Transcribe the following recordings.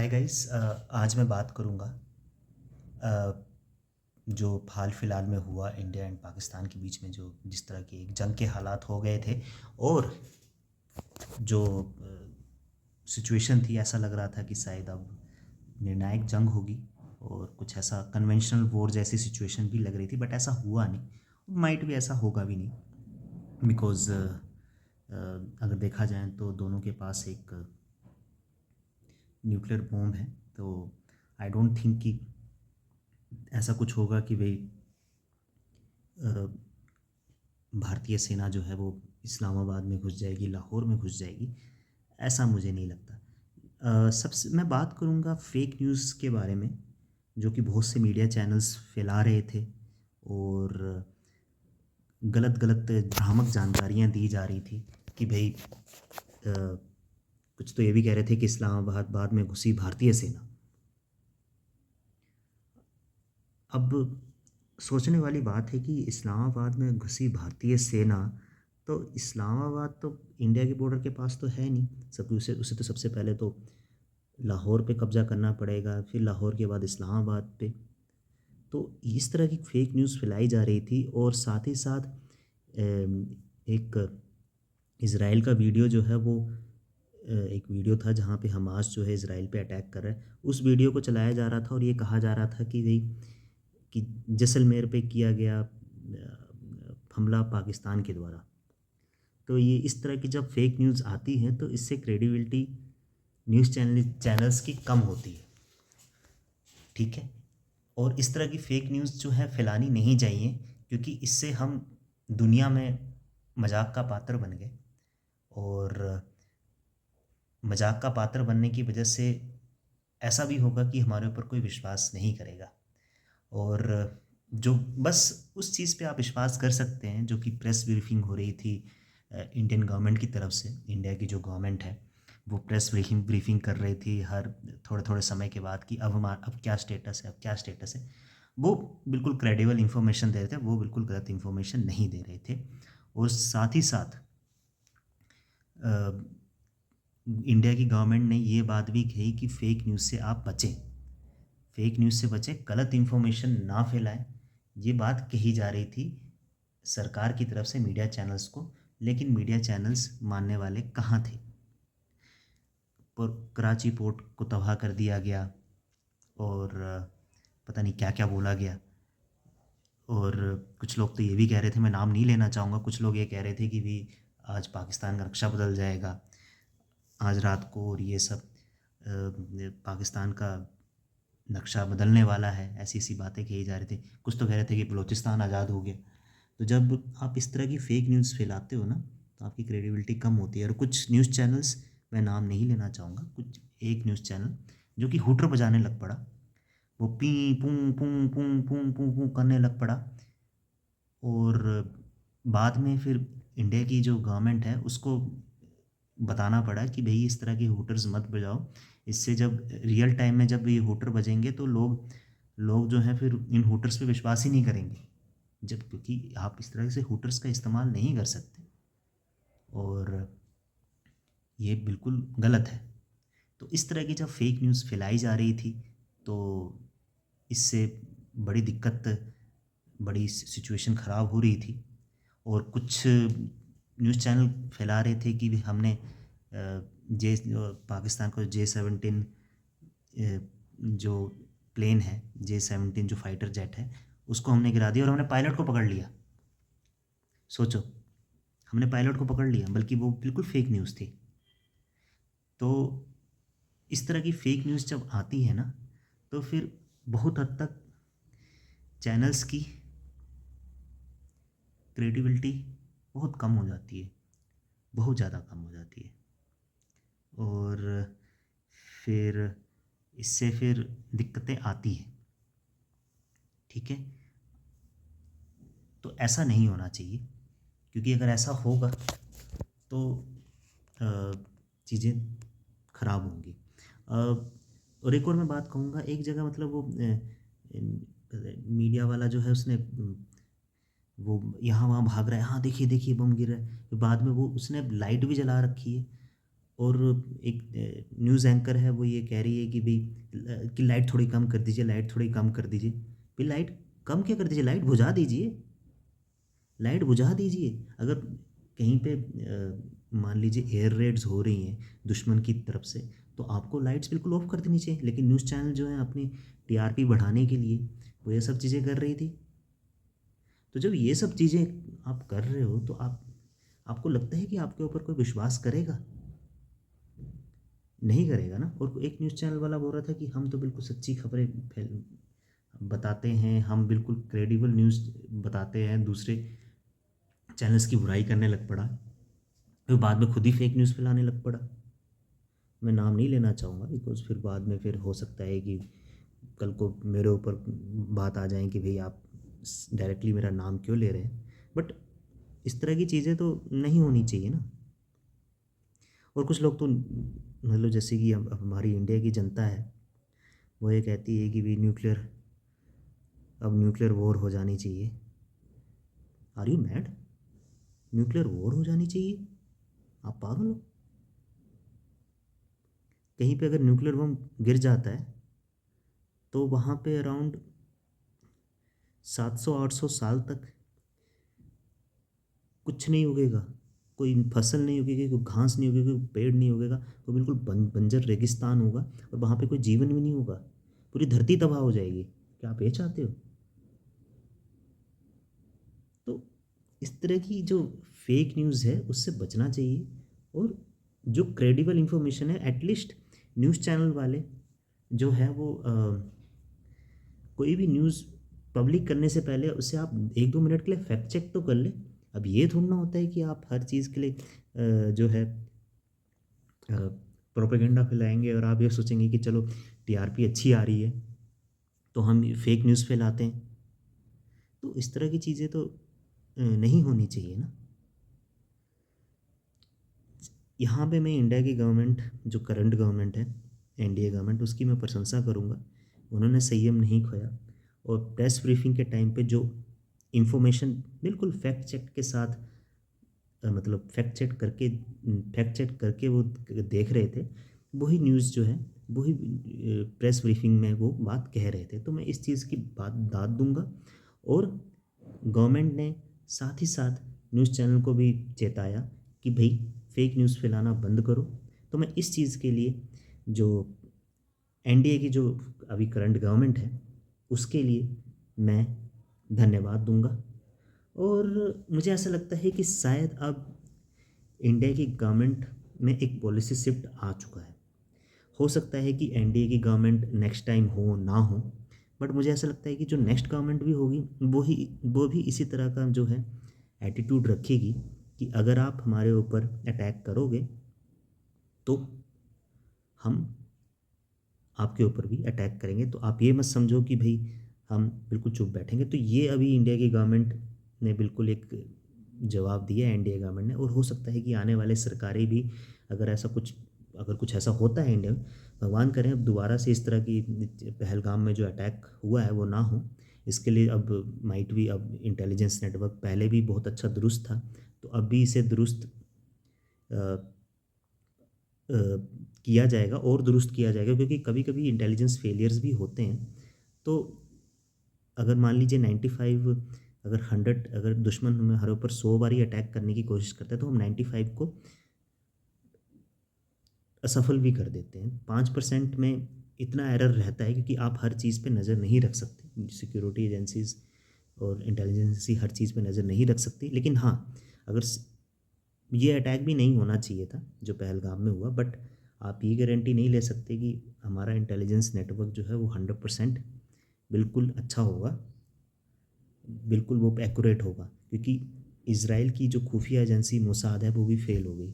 Hi guys. आज मैं बात करूँगा जो हाल फिलहाल में हुआ इंडिया एंड पाकिस्तान के बीच में जो जिस तरह के एक जंग के हालात हो गए थे। और जो सिचुएशन थी, ऐसा लग रहा था कि शायद अब निर्णायक जंग होगी और कुछ ऐसा कन्वेंशनल वॉर जैसी सिचुएशन भी लग रही थी, बट ऐसा हुआ नहीं। माइट भी ऐसा होगा भी नहीं, बिकॉज़ अगर देखा जाए तो दोनों के पास एक न्यूक्लियर बॉम्ब है। तो आई डोंट थिंक कि ऐसा कुछ होगा कि भाई भारतीय सेना जो है वो इस्लामाबाद में घुस जाएगी, लाहौर में घुस जाएगी। ऐसा मुझे नहीं लगता। सबसे मैं बात करूँगा फेक न्यूज़ के बारे में, जो कि बहुत से मीडिया चैनल्स फैला रहे थे और गलत गलत भ्रामक जानकारियाँ दी जा रही थी कि भाई कुछ तो ये भी कह रहे थे कि इस्लामाबाद बाद में घुसी भारतीय सेना। अब सोचने वाली बात है कि इस्लामाबाद में घुसी भारतीय सेना, तो इस्लामाबाद तो इंडिया के बॉर्डर के पास तो है नहीं। सब उसे उसे तो सबसे पहले तो लाहौर पे कब्ज़ा करना पड़ेगा, फिर लाहौर के बाद इस्लामाबाद पे। तो इस तरह की फेक न्यूज़ फैलाई जा रही थी और साथ ही साथ एक इज़राइल का वीडियो जो है वो एक वीडियो था जहाँ पे हमास जो है इज़राइल पे अटैक कर रहा है, उस वीडियो को चलाया जा रहा था और ये कहा जा रहा था कि भाई कि जैसलमेर पे किया गया हमला पाकिस्तान के द्वारा। तो ये इस तरह की जब फेक न्यूज़ आती हैं तो इससे क्रेडिबिलिटी न्यूज़ चैनल्स की कम होती है। ठीक है। और इस तरह की फेक न्यूज़ जो है फैलानी नहीं चाहिए, क्योंकि इससे हम दुनिया में मजाक का पात्र बन गए और मजाक का पात्र बनने की वजह से ऐसा भी होगा कि हमारे ऊपर कोई विश्वास नहीं करेगा। और जो बस उस चीज़ पे आप विश्वास कर सकते हैं जो कि प्रेस ब्रीफिंग हो रही थी इंडियन गवर्नमेंट की तरफ से। इंडिया की जो गवर्नमेंट है वो प्रेस ब्रीफिंग कर रही थी हर थोड़े थोड़े समय के बाद कि अब क्या स्टेटस है, अब क्या स्टेटस है। वो बिल्कुल क्रेडिबल इन्फॉर्मेशन दे रहे थे, वो बिल्कुल गलत इन्फॉर्मेशन नहीं दे रहे थे। और साथ ही साथ इंडिया की गवर्नमेंट ने ये बात भी कही कि फ़ेक न्यूज़ से आप बचें, फेक न्यूज़ से बचें, गलत इन्फॉर्मेशन ना फैलाएं। ये बात कही जा रही थी सरकार की तरफ से मीडिया चैनल्स को, लेकिन मीडिया चैनल्स मानने वाले कहाँ थे। पर कराची पोर्ट को तबाह कर दिया गया और पता नहीं क्या क्या बोला गया। और कुछ लोग तो ये भी कह रहे थे, मैं नाम नहीं लेना चाहूँगा, कुछ लोग ये कह रहे थे कि भी आज पाकिस्तान का नक्शा बदल जाएगा आज रात को, और ये सब पाकिस्तान का नक्शा बदलने वाला है, ऐसी ऐसी बातें कही जा रही थी। कुछ तो कह रहे थे कि बलूचिस्तान आज़ाद हो गया। तो जब आप इस तरह की फ़ेक न्यूज़ फैलाते हो ना, तो आपकी क्रेडिबिलिटी कम होती है। और कुछ न्यूज़ चैनल्स, मैं नाम नहीं लेना चाहूँगा, कुछ एक न्यूज़ चैनल जो कि हुटर बजाने लग पड़ा, वो पी पूं पूं पूं पूं पूं पूं करने लग पड़ा। और बाद में फिर इंडिया की जो गवर्नमेंट है उसको बताना पड़ा कि भई इस तरह के हूटर्स मत बजाओ। इससे जब रियल टाइम में जब ये हूटर बजेंगे तो लोग लोग जो हैं फिर इन हूटर्स पे विश्वास ही नहीं करेंगे। जब क्योंकि आप इस तरह से हूटर्स का इस्तेमाल नहीं कर सकते और ये बिल्कुल गलत है। तो इस तरह की जब फेक न्यूज़ फैलाई जा रही थी तो इससे बड़ी दिक्कत, बड़ी सिचुएशन ख़राब हो रही थी। और कुछ न्यूज़ चैनल फैला रहे थे कि भी हमने पाकिस्तान को J-17 जो प्लेन है, J-17 जो फाइटर जेट है, उसको हमने गिरा दिया और हमने पायलट को पकड़ लिया। सोचो, हमने पायलट को पकड़ लिया, बल्कि वो बिल्कुल फेक न्यूज़ थी। तो इस तरह की फेक न्यूज़ जब आती है ना, तो फिर बहुत हद तक चैनल्स की क्रेडिबिलिटी बहुत कम हो जाती है, बहुत ज़्यादा कम हो जाती है। और फिर इससे फिर दिक्कतें आती हैं। ठीक है। तो ऐसा नहीं होना चाहिए, क्योंकि अगर ऐसा होगा तो चीज़ें ख़राब होंगी। और एक और मैं बात कहूँगा, एक जगह मतलब वो मीडिया वाला जो है उसने वो यहाँ वहाँ भाग रहा है, हाँ देखिए देखिए बम गिर रहा है, फिर बाद में वो उसने लाइट भी जला रखी है और एक न्यूज़ एंकर है, वो ये कह रही है कि भाई कि लाइट थोड़ी कम कर दीजिए, लाइट थोड़ी कम कर दीजिए। भाई लाइट कम क्या कर दीजिए, लाइट बुझा दीजिए, लाइट बुझा दीजिए। अगर कहीं पे मान लीजिए एयर रेड्स हो रही हैं दुश्मन की तरफ से, तो आपको लाइट्स बिल्कुल ऑफ कर देनी चाहिए। लेकिन न्यूज़ चैनल जो है अपनी टीआरपी बढ़ाने के लिए वो ये सब चीज़ें कर रही थी। तो जब ये सब चीज़ें आप कर रहे हो, तो आपको लगता है कि आपके ऊपर कोई विश्वास करेगा? नहीं करेगा ना। और एक न्यूज़ चैनल वाला बोल रहा था कि हम तो बिल्कुल सच्ची खबरें फैल बताते हैं, हम बिल्कुल क्रेडिबल न्यूज़ बताते हैं, दूसरे चैनल्स की बुराई करने लग पड़ा। फिर बाद में खुद ही फेक न्यूज़ फैलाने लग पड़ा। मैं नाम नहीं लेना चाहूँगा, बिकॉज़ फिर बाद में फिर हो सकता है कि कल को मेरे ऊपर बात आ जाए कि भई आप डायरेक्टली मेरा नाम क्यों ले रहे हैं। बट इस तरह की चीज़ें तो नहीं होनी चाहिए ना। और कुछ लोग तो मतलब जैसे कि अब हमारी इंडिया की जनता है, वो ये कहती है कि भी अब न्यूक्लियर वॉर हो जानी चाहिए। Are you mad? Nuclear war हो जानी चाहिए? आप पागल हो? कहीं पे अगर न्यूक्लियर बम गिर जाता है तो वहाँ पे अराउंड 700-800 साल तक कुछ नहीं उगेगा, कोई फसल नहीं उगेगी, कोई घास नहीं उगेगी, कोई पेड़ नहीं उगेगा, वो बिल्कुल बंजर रेगिस्तान होगा और वहाँ पे कोई जीवन भी नहीं होगा, पूरी धरती तबाह हो जाएगी। क्या आप ये चाहते हो? तो इस तरह की जो फेक न्यूज़ है उससे बचना चाहिए। और जो क्रेडिबल इंफॉर्मेशन है, एटलीस्ट न्यूज़ चैनल वाले जो है वो कोई भी न्यूज़ पब्लिक करने से पहले उसे आप 1-2 मिनट के लिए फैक्ट चेक तो कर लें। अब ये थोड़ा ना होता है कि आप हर चीज़ के लिए जो है प्रोपेगेंडा फैलाएँगे और आप ये सोचेंगे कि चलो टीआरपी अच्छी आ रही है, तो हम फेक न्यूज़ फैलाते हैं। तो इस तरह की चीज़ें तो नहीं होनी चाहिए ना। यहाँ पे मैं इंडिया की गवर्नमेंट, जो करंट गवर्नमेंट है, एनडीए गवर्नमेंट, उसकी मैं प्रशंसा करूँगा। उन्होंने संयम नहीं खोया और प्रेस ब्रीफिंग के टाइम पे जो इन्फॉर्मेशन बिल्कुल फैक्ट चेक के साथ मतलब फैक्ट चेक करके वो देख रहे थे, वही न्यूज़ जो है, वही प्रेस ब्रीफिंग में वो बात कह रहे थे। तो मैं इस चीज़ की बात दाद दूँगा। और गवर्नमेंट ने साथ ही साथ न्यूज़ चैनल को भी चेताया कि भई फेक न्यूज़ फैलाना बंद करो। तो मैं इस चीज़ के लिए जो एनडीए की जो अभी करंट गवर्नमेंट है, उसके लिए मैं धन्यवाद दूँगा। और मुझे ऐसा लगता है कि शायद अब इंडिया की गवर्नमेंट में एक पॉलिसी शिफ्ट आ चुका है। हो सकता है कि एनडीए की गवर्नमेंट नेक्स्ट टाइम हो ना हो, बट मुझे ऐसा लगता है कि जो नेक्स्ट गवर्नमेंट भी होगी वो भी इसी तरह का जो है एटीट्यूड रखेगी कि अगर आप हमारे ऊपर अटैक करोगे तो हम आपके ऊपर भी अटैक करेंगे। तो आप ये मत समझो कि भाई हम बिल्कुल चुप बैठेंगे। तो ये अभी इंडिया की गवर्नमेंट ने बिल्कुल एक जवाब दिया है, एनडीए गवर्नमेंट ने। और हो सकता है कि आने वाले सरकारें भी अगर कुछ ऐसा होता है इंडिया में, भगवान करें अब दोबारा से इस तरह की पहलगाम में जो अटैक हुआ है वो ना हो। इसके लिए अब माइट भी अब इंटेलिजेंस नेटवर्क पहले भी बहुत अच्छा दुरुस्त था, तो अब भी इसे दुरुस्त अ, अ, किया जाएगा और दुरुस्त किया जाएगा, क्योंकि कभी कभी इंटेलिजेंस फेलियर्स भी होते हैं। तो अगर मान लीजिए 95, अगर 100, अगर दुश्मन हमारे ऊपर 100 बारी अटैक करने की कोशिश करता है तो हम 95 को असफल भी कर देते हैं। 5% में इतना एरर रहता है क्योंकि आप हर चीज़ पे नज़र नहीं रख सकते, सिक्योरिटी एजेंसीज़ और इंटेलिजेंसी हर चीज़ पे नज़र नहीं रख सकती। लेकिन हाँ, अगर ये अटैक भी नहीं होना चाहिए था जो पहलगाम में हुआ, बट आप ये गारंटी नहीं ले सकते कि हमारा इंटेलिजेंस नेटवर्क जो है वो 100% बिल्कुल अच्छा होगा, बिल्कुल वो एक्यूरेट होगा। क्योंकि इसराइल की जो खुफिया एजेंसी मोसाद है वो भी फेल हो गई,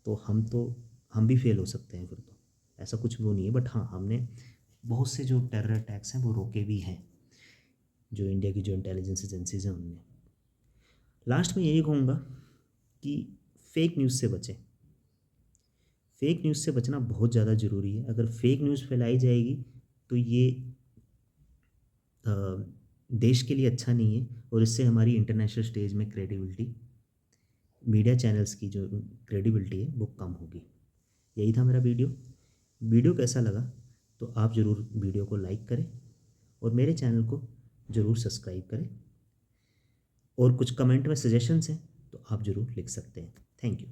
तो हम भी फेल हो सकते हैं फिर। तो ऐसा कुछ वो नहीं है, बट हाँ, हमने बहुत से जो टेरर अटैक्स हैं वो रोके भी हैं, जो इंडिया की जो इंटेलिजेंस एजेंसीज हैं उनने। लास्ट में यही कहूँगा कि फेक न्यूज़ से बचें। फेक न्यूज़ से बचना बहुत ज़्यादा ज़रूरी है। अगर फेक न्यूज़ फैलाई जाएगी तो ये अ, देश के लिए अच्छा नहीं है और इससे हमारी इंटरनेशनल स्टेज में क्रेडिबिलिटी, मीडिया चैनल्स की जो क्रेडिबिलिटी है वो कम होगी। यही था मेरा वीडियो। वीडियो कैसा लगा तो आप ज़रूर वीडियो को लाइक करें और मेरे चैनल को ज़रूर सब्सक्राइब करें, और कुछ कमेंट में सजेशंस हैं तो आप ज़रूर लिख सकते हैं। Thank you.